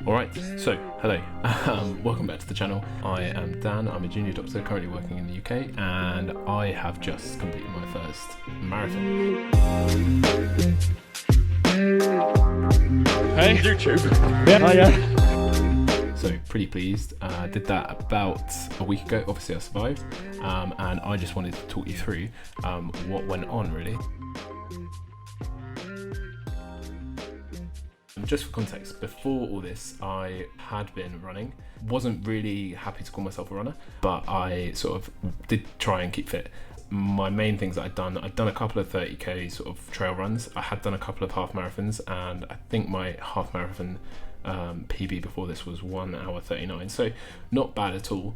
Alright, so hello, welcome back to the channel. I am Dan, I'm a junior doctor currently working in the UK, and I have just completed my first marathon. Hey, YouTube. Yeah. So pretty pleased, did that about a week ago. Obviously I survived, and I just wanted to talk you through what went on really. Just for context, before all this, I had been running. Wasn't really happy to call myself a runner, but I sort of did try and keep fit. My main things that I'd done a couple of 30k sort of trail runs. I had done a couple of half marathons, and I think my half marathon PB before this was 1 hour 39, so not bad at all.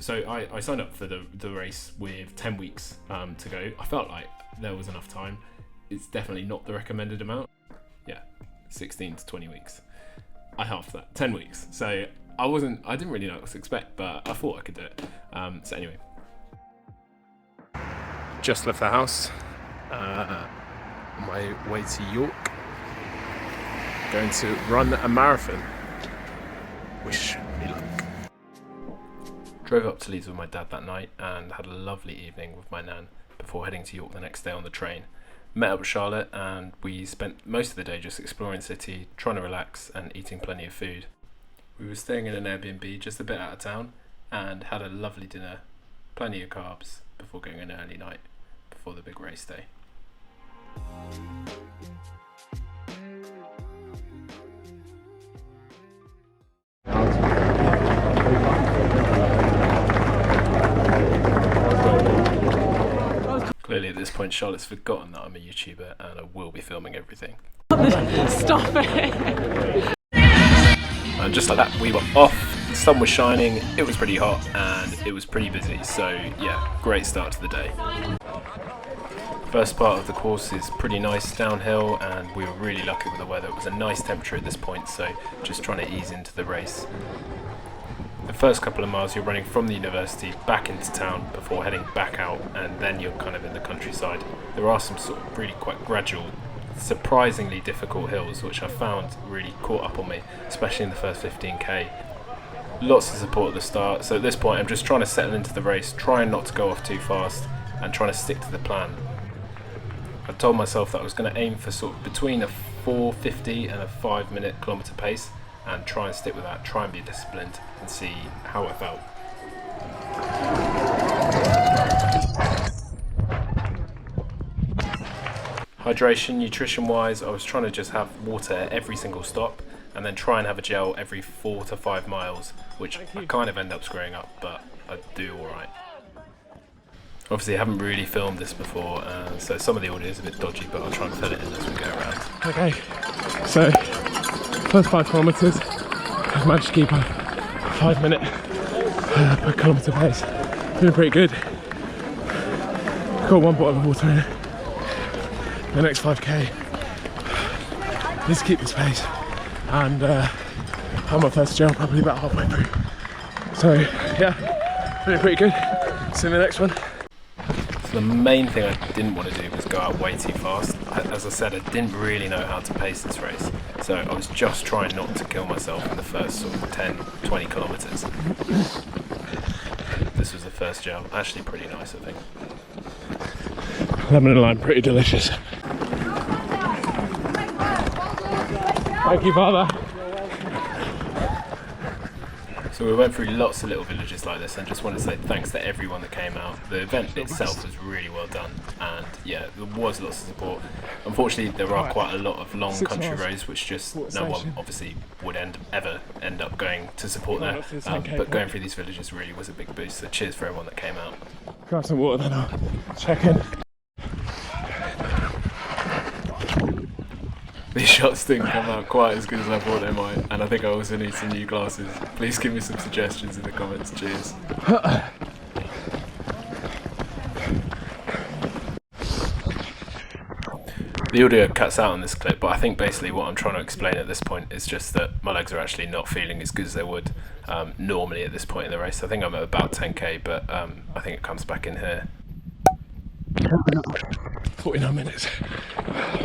So I signed up for the race with 10 weeks to go. I felt like there was enough time. It's definitely not the recommended amount. Yeah, 16 to 20 weeks. I halved that, 10 weeks. So I didn't really know what to expect, but I thought I could do it. So anyway. Just left the house. On my way to York. Going to run a marathon. Wish me luck. Drove up to Leeds with my dad that night and had a lovely evening with my nan before heading to York the next day on the train. Met up with Charlotte and we spent most of the day just exploring the city, trying to relax and eating plenty of food. We were staying in an Airbnb just a bit out of town and had a lovely dinner, plenty of carbs before going an early night before the big race day. Clearly at this point Charlotte's forgotten that I'm a YouTuber and I will be filming everything. Stop it! And just like that we were off, the sun was shining, it was pretty hot and it was pretty busy, so yeah, great start to the day. First part of the course is pretty nice downhill and we were really lucky with the weather. It was a nice temperature at this point, so just trying to ease into the race. The first couple of miles you're running from the university back into town before heading back out, and then you're kind of in the countryside. There are some sort of really quite gradual, surprisingly difficult hills which I found really caught up on me, especially in the first 15k. Lots of support at the start, so at this point I'm just trying to settle into the race, trying not to go off too fast and trying to stick to the plan. I told myself that I was going to aim for sort of between a 4:50 and a 5-minute kilometre pace and try and stick with that, try and be disciplined and see how I felt. Hydration, nutrition wise, I was trying to just have water at every single stop and then try and have a gel every 4 to 5 miles, which I kind of end up screwing up, but I do alright. Obviously I haven't really filmed this before, so some of the audio is a bit dodgy, but I'll try and fill it in as we go around. Okay, so first 5 kilometres, I've managed to keep a 5-minute per kilometre pace. Doing pretty good. Got 1 bottle of water in it. The next 5k, just keep this pace, and I'm my first gel probably about halfway through. So yeah, doing pretty good. See you in the next one. The main thing I didn't want to do was go out way too fast. As I said, I didn't really know how to pace this race, so I was just trying not to kill myself in the first sort of 10-20 kilometres. This was the first gel, actually pretty nice I think. Lemon and lime, pretty delicious. Thank you, Father. So we went through lots of little villages like this and just wanted to say thanks to everyone that came out. The event itself was really well done and yeah, there was lots of support. Unfortunately there are quite a lot of long country roads which just no one obviously would ever end up going to support there, but going through these villages really was a big boost, so cheers for everyone that came out. Grab some water then I'll check in. These shots didn't come out quite as good as I thought they might, and I think I also need some new glasses. Please give me some suggestions in the comments, cheers. The audio cuts out on this clip, but I think basically what I'm trying to explain at this point is just that my legs are actually not feeling as good as they would normally at this point in the race. I think I'm at about 10k, but I think it comes back in here. 49 minutes,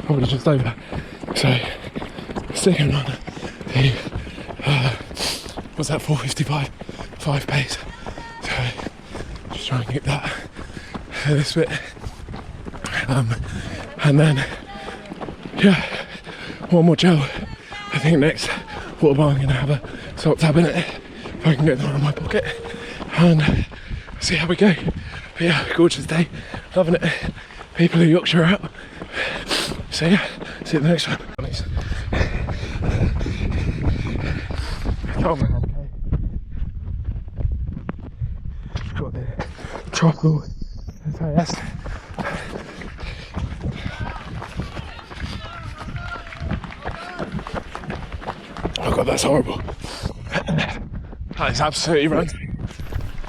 probably just over. So, second run what's that, 4:55, 5 pace. So just try and keep that this bit. And then, yeah, one more gel. I think next water bar I'm gonna have a salt tab in it, if I can get them out of my pocket, and see how we go. But yeah, gorgeous day, loving it. People in Yorkshire are out. So yeah, see you at the next one. Oh man, okay. Got the tropical SAS. Oh god, that's horrible. That is absolutely ranting.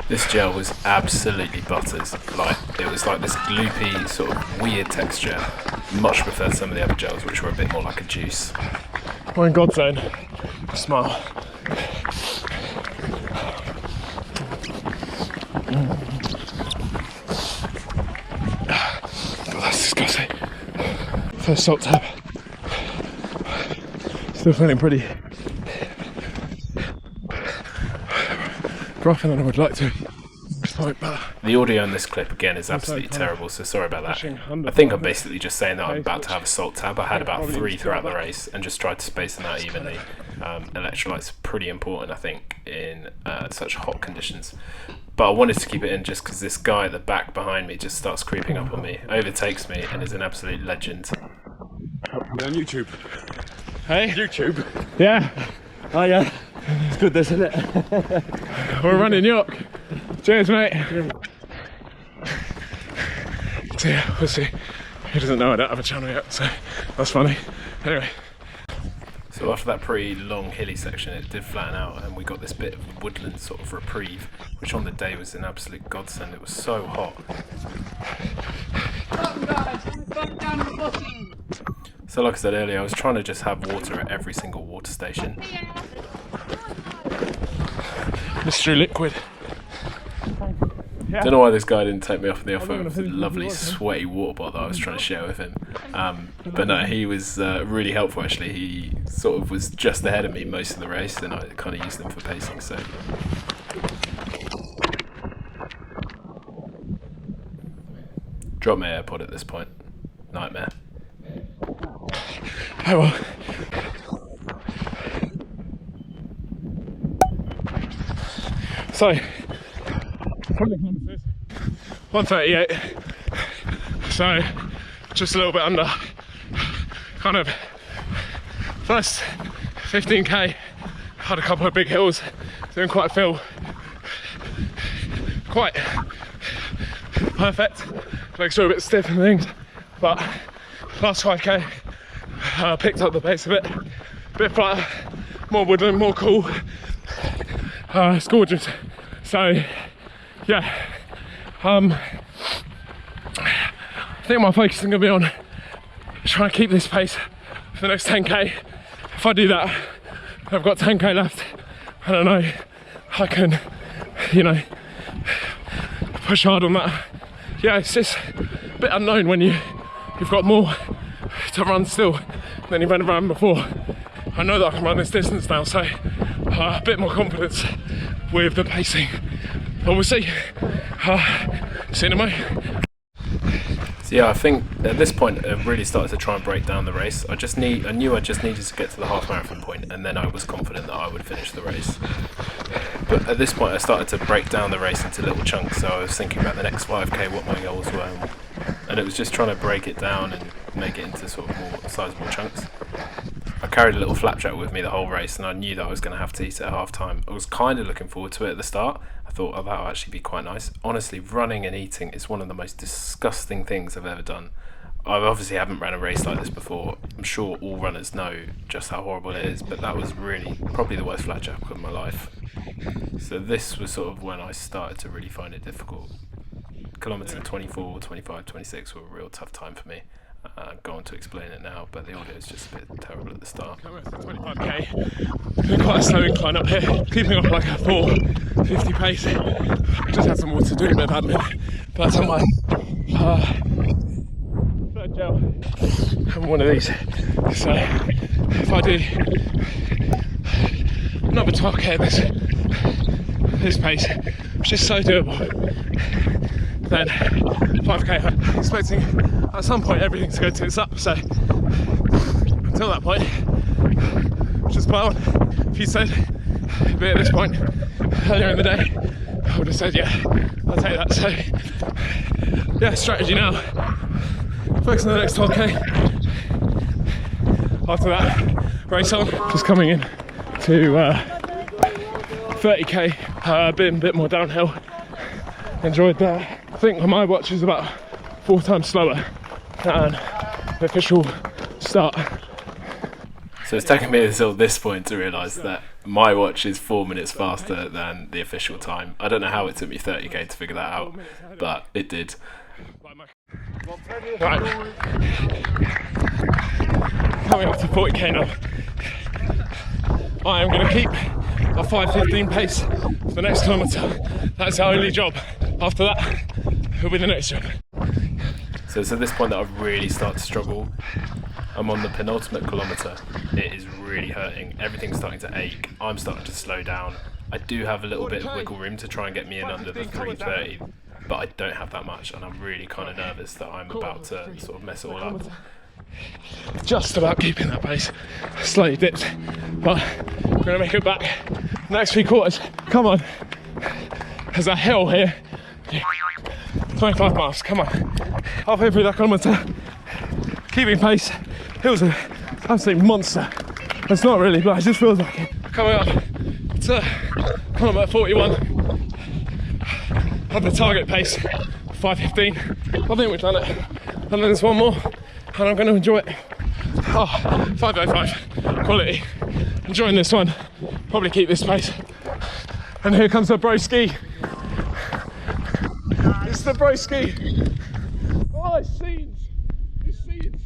This gel was absolutely butters. Like, it was like this gloopy, sort of weird texture. Much preferred some of the other gels, which were a bit more like a juice. We're in God's zone. Smile. Oh, that's disgusting. First salt tab. Still feeling pretty rougher than I would like to. The audio in this clip again is absolutely terrible, so sorry about that. I think I'm basically just saying that I'm about to have a salt tab. I had about 3 throughout the race and just tried to space them out evenly. Electrolytes are pretty important, I think, in such hot conditions. But I wanted to keep it in just because this guy at the back behind me just starts creeping up on me, overtakes me, and is an absolute legend. We're on YouTube. Hey? YouTube? Yeah. Oh yeah. It's good this, isn't it? We're running York. Cheers, mate. So yeah, we'll see. He doesn't know I don't have a channel yet, so that's funny. Anyway. So after that pretty long hilly section, it did flatten out and we got this bit of woodland sort of reprieve, which on the day was an absolute godsend. It was so hot. So like I said earlier, I was trying to just have water at every single water station. Mystery liquid. Don't know why this guy didn't take me off in the offer of the lovely sweaty water bottle that I was trying to share with him. But no, he was really helpful actually. He sort of was just ahead of me most of the race and I kind of used them for pacing. So drop my AirPod at this point. Nightmare. Oh well. So, 138, so just a little bit under. Kind of first 15k, had a couple of big hills, didn't quite feel quite perfect, legs were a bit stiff and things, but last 5k picked up the pace a bit flatter, more woodland, more cool. It's gorgeous. So yeah, I think my focus is going to be on trying to keep this pace for the next 10k. If I do that, I've got 10k left. I don't know, I can, you know, push hard on that. Yeah, it's just a bit unknown when you've got more to run still than you've run before. I know that I can run this distance now, so a bit more confidence with the pacing. But we'll see. See you in a moment. So yeah, I think at this point I really started to try and break down the race. I knew I just needed to get to the half marathon point and then I was confident that I would finish the race. But at this point I started to break down the race into little chunks, so I was thinking about the next 5k, what my goals were, and it was just trying to break it down and make it into sort of more sizable chunks. I carried a little flapjack with me the whole race and I knew that I was going to have to eat it at half time. I was kind of looking forward to it at the start. I thought, oh, that'll actually be quite nice. Honestly, running and eating is one of the most disgusting things I've ever done. I obviously haven't ran a race like this before. I'm sure all runners know just how horrible it is, but that was really probably the worst flapjack of my life. So this was sort of when I started to really find it difficult. Kilometre 24, 25, 26 were a real tough time for me. Go on to explain it now, but the audio is just a bit terrible at the start. 25k, quite a slow incline up here, keeping up like a 4:50 pace. Just had some water, doing a bit of admin, but that's on my third gel. I'm one of these, so if I do another 12k at this pace, which is so doable, then 5k, I'm expecting at some point everything to go tits up. So until that point, which is plan. If you said it'd be at this point earlier in the day, I would have said yeah, I'll take that. So yeah, strategy now, focus on the next 12k. After that, race on. Just coming in to 30k, a bit more downhill. Enjoyed that. I think my watch is about 4 times slower than the official start. So it's taken me until this point to realise that my watch is 4 minutes faster than the official time. I don't know how it took me 30k to figure that out, but it did. Right. Coming up to 40k now. I am going to keep a 5:15 pace for the next kilometre. That's our only job. After that, will be the next job. So it's at this point that I really start to struggle. I'm on the penultimate kilometre. It is really hurting. Everything's starting to ache. I'm starting to slow down. I do have a little bit of wiggle room to try and get me in under the 3:30, but I don't have that much, and I'm really kind of nervous that I'm about to sort of mess it all up. Just about keeping that pace. Slightly dipped, but we're going to make it back. Next 3 quarters. Come on. There's a hill here. 25 miles. Come on. Halfway through that kilometre. Keeping pace. Hill's an absolute monster. It's not really, but it just feels like it. Coming up to kilometre 41. At the target pace, 5:15. I think we've done it. And then there's one more, and I'm going to enjoy it. Oh, 5:05. Quality. Enjoying this one. Probably keep this pace. And here comes the broski. It's the broski. Oh, it's scenes. It's scenes.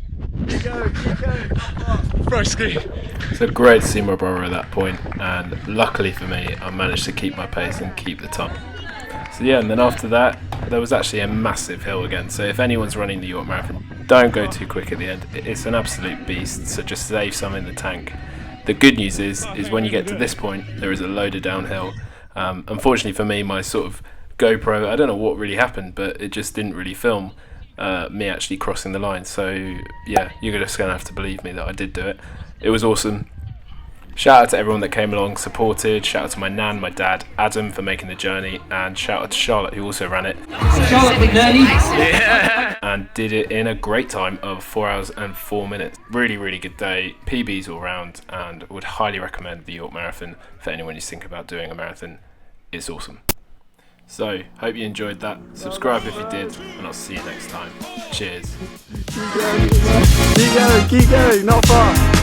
Keep going. Broski. So great to see my brother at that point, and luckily for me, I managed to keep my pace and keep the time. So yeah, and then after that, there was actually a massive hill again. So if anyone's running the York Marathon, don't go too quick at the end. It's an absolute beast, so just save some in the tank. The good news is when you get to this point, there is a load of downhill. Unfortunately for me, my sort of GoPro, I don't know what really happened, but it just didn't really film me actually crossing the line. So yeah, you're just going to have to believe me that I did do it. It was awesome. Shout out to everyone that came along, supported. Shout out to my nan, my dad, Adam for making the journey, and shout out to Charlotte who also ran it. Charlotte McNerney. Yeah. And did it in a great time of 4 hours and 4 minutes. Really, really good day. PBs all round, and would highly recommend the York Marathon for anyone who's thinking about doing a marathon. It's awesome. So, hope you enjoyed that. Subscribe if you did, and I'll see you next time. Cheers. Keep going, not far.